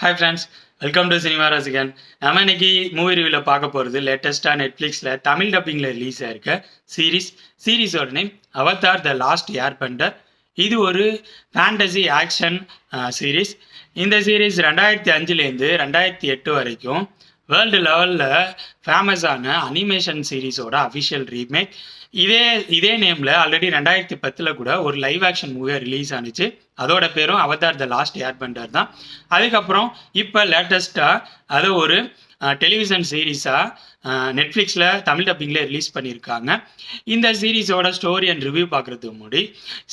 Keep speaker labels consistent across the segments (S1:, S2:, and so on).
S1: Hi friends, welcome to cinema ரசிகன். நம்ம இன்னைக்கு மூவி ரிவ்யூவில் பார்க்க போகிறது லேட்டஸ்ட்டாக நெட்ஃப்ளிக்ஸில் தமிழ் டப்பிங்கில் ரிலீஸ் ஆயிருக்க சீரீஸோட name Avatar the last airbender. இது ஒரு ஃபேண்டசி ஆக்ஷன் சீரீஸ். இந்த சீரீஸ் 2005லேருந்து 2008 வரைக்கும் வேர்ல்டு லெவலில் ஃபேமஸான அனிமேஷன் சீரீஸோட அஃபிஷியல் ரீமேக். இதே நேமில் ஆல்ரெடி 2010 கூட ஒரு லைவ் ஆக்ஷன் மூவியாக ரிலீஸ் ஆனிச்சு. அதோட பேரும் அவதார் த லாஸ்ட் ஏர்பெண்டர் தான். அதுக்கப்புறம் இப்போ லேட்டஸ்ட்டாக அது ஒரு டெலிவிஷன் சீரீஸாக நெட்ஃப்ளிக்ஸில் தமிழ் டப்பிங்கில் ரிலீஸ் பண்ணியிருக்காங்க. இந்த சீரீஸோட ஸ்டோரி அண்ட் ரிவ்யூ பார்க்குறதுக்கு முன்னாடி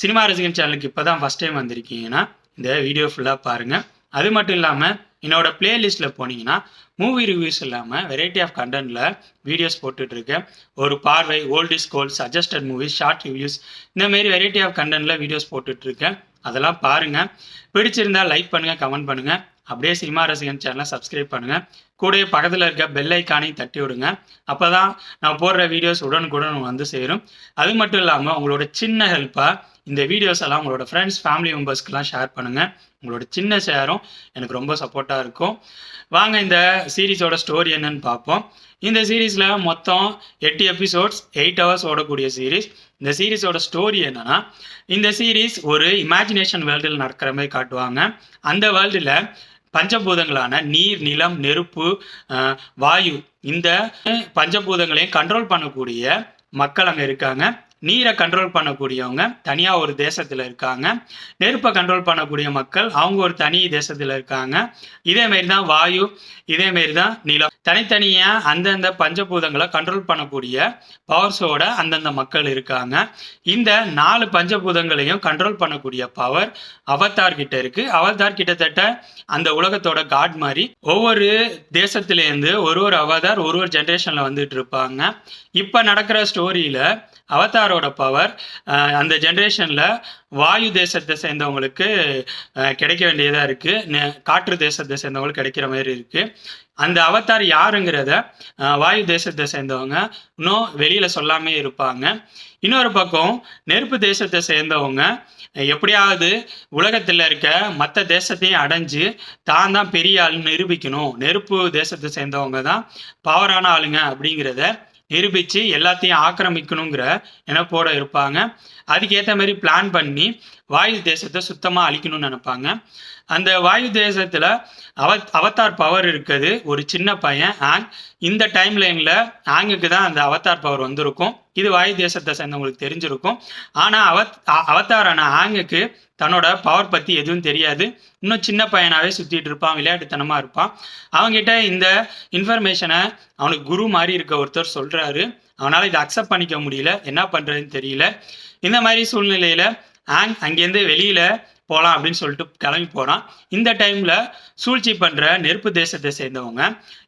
S1: சினிமா ரசிகன் சேனலுக்கு இப்போ தான் ஃபஸ்ட் டைம் வந்திருக்கீங்கன்னா இந்த வீடியோ ஃபுல்லாக பாருங்கள். அது மட்டும் இல்லாமல் என்னோட பிளேலிஸ்ட்டில் போனீங்கன்னா மூவி ரிவ்யூஸ் இல்லாமல் வெரைட்டி ஆஃப் கண்டென்ட்டில் வீடியோஸ் போட்டுட்ருக்கேன். ஒரு பார்வை, old is gold, suggested movies, short reviews, இந்தமாரி வெரைட்டி ஆஃப் கண்டென்ட்டில் வீடியோஸ் போட்டுட்ருக்கேன். அதெல்லாம் பாருங்கள். பிடிச்சிருந்தால் லைக் பண்ணுங்கள், கமெண்ட் பண்ணுங்கள். அப்படியே சினிமா ரசிகன் சேனலை சப்ஸ்கிரைப் பண்ணுங்கள். கூடவே பக்கத்தில் இருக்க பெல் ஐக்கானையும் தட்டி விடுங்க. அப்போ தான் நான் போடுற வீடியோஸ் உடனுக்குடன் வந்து சேரும். அது மட்டும் இல்லாமல் உங்களோட சின்ன ஹெல்ப்பாக இந்த வீடியோஸ் எல்லாம் உங்களோட ஃப்ரெண்ட்ஸ், ஃபேமிலி மெம்பர்ஸ்க்கெலாம் ஷேர் பண்ணுங்கள். உங்களோட சின்ன ஷேரும் எனக்கு ரொம்ப சப்போர்ட்டாக இருக்கும். வாங்க இந்த சீரீஸோட ஸ்டோரி என்னன்னு பார்ப்போம். இந்த சீரீஸில் மொத்தம் 8 எபிசோட்ஸ், 8 hours ஓடக்கூடிய சீரீஸ். இந்த சீரீஸோட ஸ்டோரி என்னன்னா, இந்த சீரீஸ் ஒரு இமேஜினேஷன் வேர்ல்டில் நடக்கிற மாதிரி காட்டுவாங்க. அந்த வேர்ல்டில் பஞ்சபூதங்களான நீர், நிலம், நெருப்பு, வாயு, இந்த பஞ்சபூதங்களையும் கண்ட்ரோல் பண்ணக்கூடிய மக்கள் அங்கே இருக்காங்க. நீரை கண்ட்ரோல் பண்ணக்கூடியவங்க தனியாக ஒரு தேசத்தில் இருக்காங்க. நெருப்பை கண்ட்ரோல் பண்ணக்கூடிய மக்கள் அவங்க ஒரு தனி தேசத்தில் இருக்காங்க. இதேமாரி தான் வாயு, இதேமாரி தான் நிலம். தனித்தனியாக அந்தந்த பஞ்சபூதங்களை கண்ட்ரோல் பண்ணக்கூடிய பவர்ஸோட அந்தந்த மக்கள் இருக்காங்க. இந்த 4 பஞ்சபூதங்களையும் கண்ட்ரோல் பண்ணக்கூடிய பவர் அவதார் கிட்ட இருக்கு. அவதார் கிட்டத்தட்ட அந்த உலகத்தோட காட் மாதிரி. ஒவ்வொரு தேசத்திலேருந்து ஒரு அவதார் ஒரு ஜென்ரேஷனில் வந்துட்டு இருப்பாங்க. இப்போ நடக்கிற ஸ்டோரியில் அவதாரோட பவர் அந்த ஜென்ரேஷனில் வாயு தேசத்தை சேர்ந்தவங்களுக்கு கிடைக்க வேண்டியதாக இருக்குது. காற்று தேசத்தை சேர்ந்தவங்களுக்கு கிடைக்கிற மாதிரி இருக்குது. அந்த அவதார் யாருங்கிறத வாயு தேசத்தை சேர்ந்தவங்க இன்னும் வெளியில் சொல்லாமே இருப்பாங்க. இன்னொரு பக்கம் நெருப்பு தேசத்தை சேர்ந்தவங்க எப்படியாவது உலகத்தில் இருக்க மற்ற தேசத்தையும் அடைஞ்சு தான் தான் பெரிய ஆளுன்னு நிரூபிக்கணும். நெருப்பு தேசத்தை சேர்ந்தவங்க தான் பவரான ஆளுங்க அப்படிங்கிறத நிரூபித்து எல்லாத்தையும் ஆக்கிரமிக்கணுங்கிற நினைப்போட இருப்பாங்க. அதுக்கேற்ற மாதிரி பிளான் பண்ணி வாயு தேசத்தை சுத்தமாக அழிக்கணும்னு நினைப்பாங்க. அந்த வாயு தேசத்தில் அவதார் பவர் இருக்குது ஒரு சின்ன பையன் ஆங். இந்த டைம் லைனில் ஆங்குக்கு தான் அந்த அவதார் பவர் வந்திருக்கும். இது வாயு தேசத்தை சேர்ந்தவங்களுக்கு தெரிஞ்சிருக்கும். ஆனால் அவதாரான ஆங்குக்கு தன்னோட பவர் பற்றி எதுவும் தெரியாது. இன்னும் சின்ன பையனாகவே சுற்றிட்டு இருப்பான், விளையாட்டுத்தனமாக இருப்பான். அவங்ககிட்ட இந்த இன்ஃபர்மேஷனை அவனுக்கு குரு மாதிரி இருக்க ஒருத்தர் சொல்கிறாரு. அவனால் இதை அக்செப்ட் பண்ணிக்க முடியல, என்ன பண்ணுறதுன்னு தெரியல. இந்த மாதிரி சூழ்நிலையில் அங்கேருந்து வெளியில் போகலாம் அப்படின்னு சொல்லிட்டு கிளம்பி போகிறான். இந்த டைமில் சூழ்ச்சி பண்ணுற நெருப்பு தேசத்தை சேர்ந்தவங்க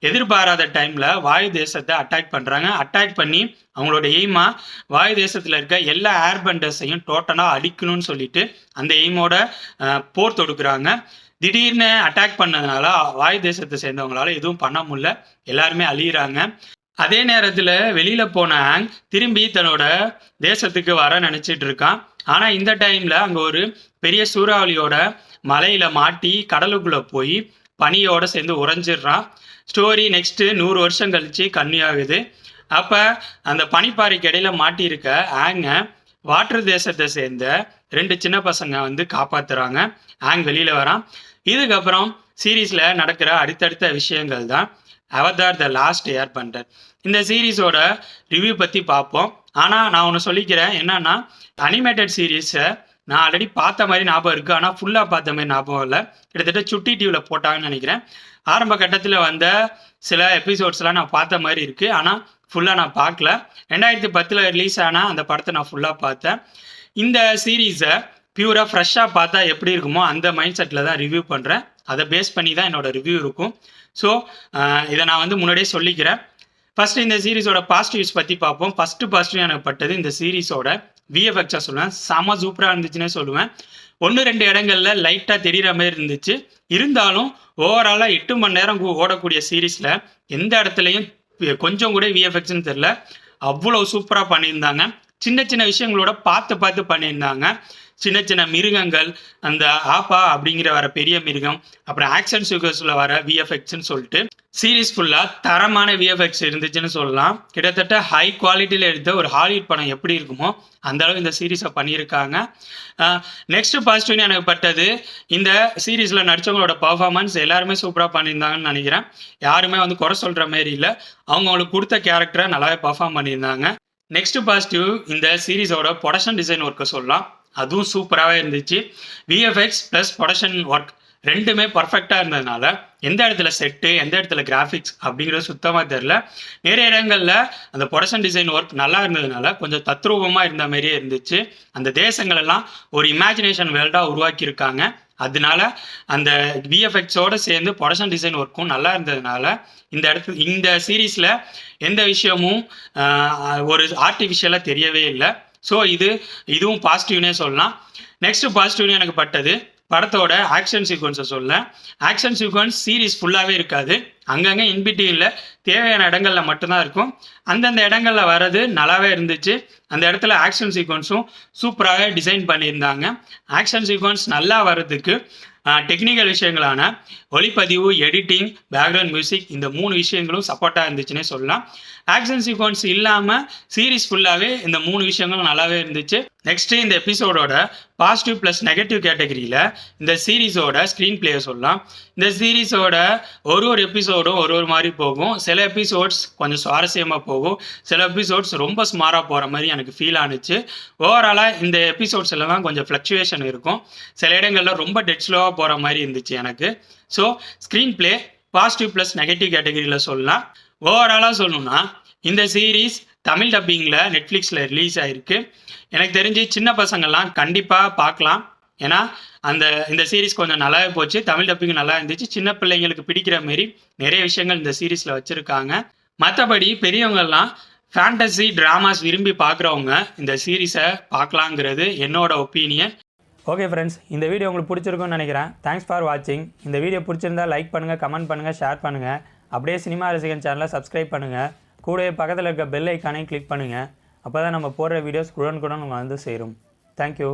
S1: எதிர்பாராத டைமில் வாயு தேசத்தை அட்டாக் பண்ணுறாங்க. அட்டாக் பண்ணி அவங்களோட எய்மாக வாயு தேசத்தில் இருக்க எல்லா ஏர்பெண்டர்ஸையும் டோட்டலாக அழிக்கணும்னு சொல்லிட்டு அந்த எய்மோட போர் தொடுக்குறாங்க. திடீர்னு அட்டாக் பண்ணதுனால வாயு தேசத்தை சேர்ந்தவங்களால எதுவும் பண்ண முடியல, எல்லாருமே அழியிறாங்க. அதே நேரத்தில் வெளியில் போன ஆங் திரும்பி தன்னோட தேசத்துக்கு வர நினச்சிட்டு இருக்கான். ஆனால் இந்த டைமில் அங்கே ஒரு பெரிய சூறாவளியோட மலையில் மாட்டி கடலுக்குள்ளே போய் பனியோடு சேர்ந்து உறைஞ்சிடுறான். ஸ்டோரி நெக்ஸ்ட்டு 100 வருஷம் கழித்து கன்னியாகுது. அப்போ அந்த பனிப்பாறைக்கு இடையில மாட்டியிருக்க ஆங்கை வாட்டர் தேசத்தை சேர்ந்த 2 சின்ன பசங்க வந்து காப்பாற்றுறாங்க. ஆங் வெளியில் வரான். இதுக்கப்புறம் சீரீஸில் நடக்கிற அடுத்தடுத்த விஷயங்கள் தான் அவதார் த லாஸ்ட் ஏர்பெண்டர். இந்த சீரீஸோட ரிவ்யூ பற்றி பார்ப்போம். ஆனால் நான் ஒன்று சொல்லிக்கிறேன், என்னன்னா அனிமேட்டட் சீரீஸை நான் ஆல்ரெடி பார்த்த மாதிரி ஞாபகம் இருக்குது, ஆனால் ஃபுல்லாக பார்த்த மாதிரி ஞாபகம் இல்லை. கிட்டத்தட்ட சுட்டி டிவியில் போட்டாங்கன்னு நினைக்கிறேன். ஆரம்ப கட்டத்தில் வந்த சில எபிசோட்ஸ்லாம் நான் பார்த்த மாதிரி இருக்குது, ஆனால் ஃபுல்லாக நான் பார்க்கல. 2010 ரிலீஸ் ஆனால் அந்த படத்தை நான் ஃபுல்லாக பார்த்தேன். இந்த சீரீஸை பியூராக ஃப்ரெஷ்ஷாக பார்த்தா எப்படி இருக்குமோ அந்த மைண்ட் செட்டில் தான் ரிவ்யூ பண்ணுறேன். அதை பேஸ் பண்ணி தான் என்னோடய ரிவ்யூ இருக்கும். ஸோ இதை நான் வந்து முன்னாடியே சொல்லிக்கிறேன். ஃபஸ்ட்டு இந்த சீரீஸோட பாசிட்டிவ்ஸ் பற்றி பார்ப்போம். ஃபஸ்ட்டு பாசிட்டிவ் எனக்கு பட்டது இந்த சீரீஸோட விஎஃப்எக்ஸாக சொல்லுவேன். செம சூப்பராக இருந்துச்சுன்னே சொல்லுவேன். 1-2 இடங்களில் லைட்டாக தெரிகிற மாதிரி இருந்துச்சு. இருந்தாலும் ஓவராலாக 8 மணி நேரம் ஓடக்கூடிய சீரீஸில் எந்த இடத்துலையும் கொஞ்சம் கூட விஎஃப்எக்ஸ்ன்னு தெரில. அவ்வளோ சூப்பராக பண்ணியிருந்தாங்க. சின்ன சின்ன விஷயங்களோட பார்த்து பண்ணியிருந்தாங்க. சின்ன சின்ன மிருகங்கள், அந்த ஆப்பா அப்படிங்கிற வர பெரிய மிருகம், அப்புறம் ஆக்ஷன் சீக்வன்ஸில் வர விஎஃப்எக்ஸ்ன்னு சொல்லிட்டு சீரீஸ் ஃபுல்லாக தரமான விஎஃப்எக்ஸ் இருந்துச்சுன்னு சொல்லலாம். கிட்டத்தட்ட ஹை குவாலிட்டியில் எடுத்த ஒரு ஹாலிவுட் படம் எப்படி இருக்குமோ அந்த அளவு இந்த சீரீஸை பண்ணியிருக்காங்க. நெக்ஸ்ட் பாசிட்டிவ்னு எனக்கு பட்டது, இந்த சீரீஸில் நடித்தவங்களோட பர்ஃபார்மன்ஸ் எல்லாருமே சூப்பராக பண்ணியிருந்தாங்கன்னு நினைக்கிறேன். யாருமே வந்து குறை சொல்கிற மாரி இல்லை, அவங்களுக்கு கொடுத்த கேரக்டரை நல்லாவே பர்ஃபார்ம் பண்ணியிருந்தாங்க. நெக்ஸ்ட் பாசிட்டிவ், இந்த சீரீஸோட ப்ரொடக்ஷன் டிசைன் ஒர்க்கை சொல்லலாம். அதுவும் சூப்பராகவே இருந்துச்சு. விஎஃப்எக்ஸ் ப்ளஸ் ப்ரொடக்ஷன் ஒர்க் ரெண்டுமே பர்ஃபெக்டாக இருந்ததுனால எந்த இடத்துல செட்டு, எந்த இடத்துல கிராஃபிக்ஸ் அப்படிங்கிறது சுத்தமாக தெரில. நிறைய இடங்களில் அந்த ப்ரொடக்ஷன் டிசைன் ஒர்க் நல்லா இருந்ததுனால கொஞ்சம் தத்ரூபமாக இருந்த மாதிரியே இருந்துச்சு. அந்த தேசங்களெல்லாம் ஒரு இமேஜினேஷன் வேர்ல்டாக உருவாக்கியிருக்காங்க. அதனால அந்த விஎஃப்எக்ஸோடு சேர்ந்து ப்ரொடக்ஷன் டிசைன் ஒர்க்கும் நல்லா இருந்ததுனால இந்த சீரீஸில் எந்த விஷயமும் ஒரு ஆர்டிஃபிஷியலாக தெரியவே இல்லை. ஸோ இதுவும் பாசிட்டிவ்னே சொல்லலாம். நெக்ஸ்ட் பாசிட்டிவ்னு எனக்கு பட்டது, படத்தோட ஆக்ஷன் சீக்வன்ஸை சொல்ல. ஆக்ஷன் சீக்வன்ஸ் சீரீஸ் ஃபுல்லாகவே இருக்காது, அங்கங்கே இன்பிட்வீனில் தேவையான இடங்களில் மட்டும்தான் இருக்கும். அந்தந்த இடங்களில் வர்றது நல்லாவே இருந்துச்சு. அந்த இடத்துல ஆக்ஷன் சீக்வன்ஸும் சூப்பராகவே டிசைன் பண்ணியிருந்தாங்க. ஆக்ஷன் சீக்வன்ஸ் நல்லா வர்றதுக்கு டெக்னிக்கல் விஷயங்களான ஒளிப்பதிவு, எடிட்டிங், பேக்ரவுண்ட் மியூசிக், இந்த 3 விஷயங்களும் சப்போர்ட்டாக இருந்துச்சுன்னே சொல்லலாம். ஆக்ஷன் சீக்வன்ஸ் இல்லாமல் சீரீஸ் ஃபுல்லாகவே இந்த 3 விஷயங்களும் நல்லாவே இருந்துச்சு. நெக்ஸ்ட்டு இந்த எபிசோடோட பாசிட்டிவ் ப்ளஸ் நெகட்டிவ் கேட்டகரியில் இந்த சீரீஸோட ஸ்க்ரீன் பிளேயை சொல்லலாம். இந்த சீரீஸோட ஒரு எபிசோடும் ஒரு மாதிரி போகும். சில எபிசோட்ஸ் கொஞ்சம் சுவாரஸ்யமாக போகும், சில எபிசோட்ஸ் ரொம்ப ஸ்மாராக போகிற மாதிரி எனக்கு ஃபீல் ஆனிச்சு. ஓவராலாக இந்த எபிசோட்ஸில் தான் கொஞ்சம் ஃப்ளக்சுவேஷன் இருக்கும், சில இடங்களில் ரொம்ப டெட் ஸ்லோவாக போகிற மாதிரி இருந்துச்சு எனக்கு. So screen play positive plus negative கேட்டகரியில் சொல்லலாம். ஓவராலாக சொல்லணும்னா இந்த சீரீஸ் தமிழ் டப்பிங்கில் நெட்ஃப்ளிக்ஸில் ரிலீஸ் ஆகிருக்கு. எனக்கு தெரிஞ்சு சின்ன பசங்கள்லாம் கண்டிப்பாக பார்க்கலாம். ஏன்னா இந்த சீரீஸ் கொஞ்சம் நல்லாவே போச்சு, தமிழ் டப்பிங் நல்லா இருந்துச்சு. சின்ன பிள்ளைங்களுக்கு பிடிக்கிற மாரி நிறைய விஷயங்கள் இந்த சீரீஸில் வச்சுருக்காங்க. மற்றபடி பெரியவங்கள்லாம் ஃபேண்டசி ட்ராமாஸ் விரும்பி பார்க்குறவங்க இந்த சீரீஸை பார்க்கலாங்கிறது என்னோட ஒப்பீனியன்.
S2: ஓகே ஃப்ரெண்ட்ஸ், இந்த வீடியோ உங்களுக்கு பிடிச்சிருக்குன்னு நினைக்கிறேன். தேங்க்ஸ் ஃபார் வாட்சிங். இந்த வீடியோ பிடிச்சிருந்தா லைக் பண்ணுங்கள், கமெண்ட் பண்ணுங்கள், ஷேர் பண்ணுங்கள். அப்படியே சினிமா ரசிகன் சேனலை சப்ஸ்கிரைப் பண்ணுங்கள். கூடவே பக்கத்தில் இருக்க பெல் ஐக்கானையும் கிளிக் பண்ணுங்கள். அப்போ தான் நம்ம போடுற வீடியோஸ் உடனுக்குடன் உங்களுக்கு வந்து சேரும். தேங்க்யூ.